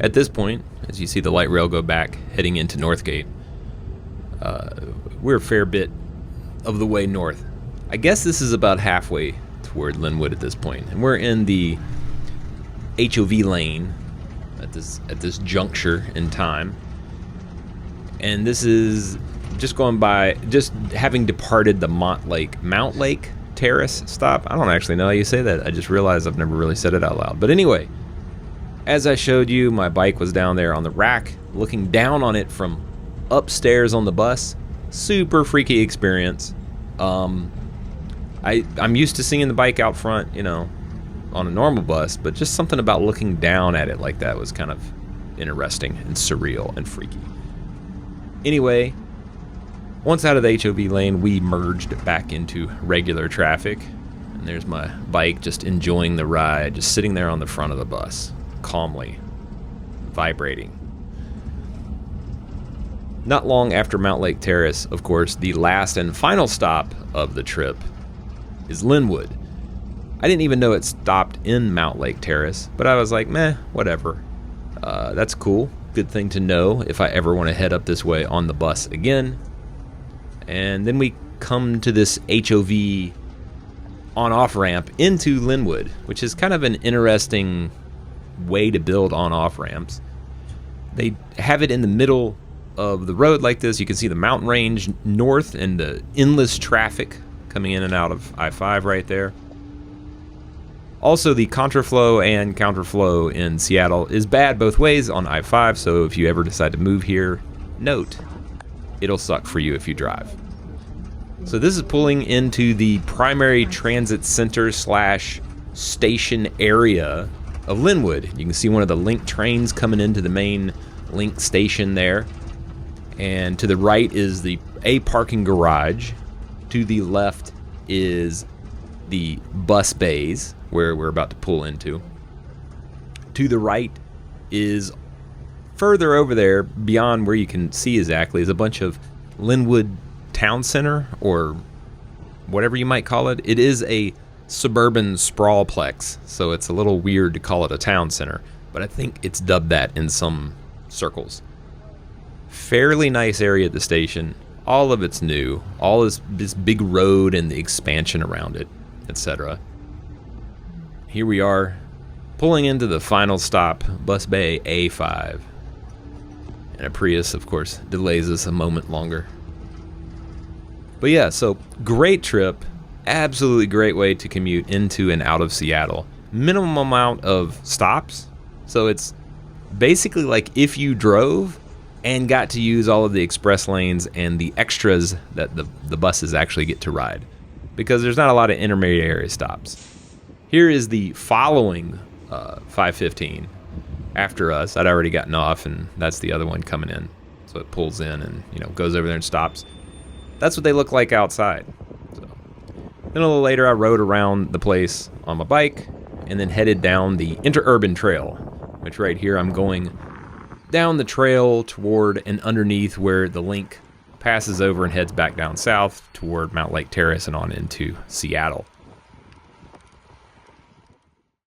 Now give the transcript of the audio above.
at this point, as you see the light rail go back, heading into Northgate, we're a fair bit of the way north. I guess this is about halfway toward Lynnwood at this point, and we're in the HOV lane at this juncture in time. And this is just going by, just having departed the Mountlake Terrace stop. I don't actually know how you say that. I just realized I've never really said it out loud. But anyway, as I showed you, my bike was down there on the rack, looking down on it from upstairs on the bus. Super freaky experience. I'm used to seeing the bike out front, you know, on a normal bus, but just something about looking down at it like that was kind of interesting and surreal and freaky. Anyway, once out of the HOV lane, we merged back into regular traffic. And there's my bike just enjoying the ride, just sitting there on the front of the bus, calmly, vibrating. Not long after Mountlake Terrace, of course, the last and final stop of the trip is Lynnwood. I didn't even know it stopped in Mountlake Terrace, but I was like, meh, whatever. That's cool. Good thing to know if I ever want to head up this way on the bus again. And then we come to this HOV on-off ramp into Lynnwood, which is kind of an interesting way to build on-off ramps. They have it in the middle of the road like this. You can see the mountain range north and the endless traffic coming in and out of I-5 right there. Also, the contraflow and counterflow in Seattle is bad both ways on I-5, so if you ever decide to move here, note, it'll suck for you if you drive. So this is pulling into the primary transit center / station area of Lynnwood. You can see one of the Link trains coming into the main Link station there. And to the right is a parking garage. To the left is the bus bays, where we're about to pull into. To the right is further over there, beyond where you can see exactly, is a bunch of Lynnwood Town Center, or whatever you might call it. It is a suburban sprawlplex, so it's a little weird to call it a town center, but I think it's dubbed that in some circles. Fairly nice area at the station. All of it's new. All is this big road and the expansion around it, etc. Here we are, pulling into the final stop, Bus Bay A5. And a Prius, of course, delays us a moment longer. But yeah, so great trip. Absolutely great way to commute into and out of Seattle. Minimum amount of stops. So it's basically like if you drove and got to use all of the express lanes and the extras that the buses actually get to ride. Because there's not a lot of intermediary stops. Here is the following 515 after us. I'd already gotten off, and that's the other one coming in. So it pulls in and, you know, goes over there and stops. That's what they look like outside. So then a little later, I rode around the place on my bike and then headed down the interurban trail, which right here I'm going down the trail toward and underneath where the Link passes over and heads back down south toward Mountlake Terrace and on into Seattle.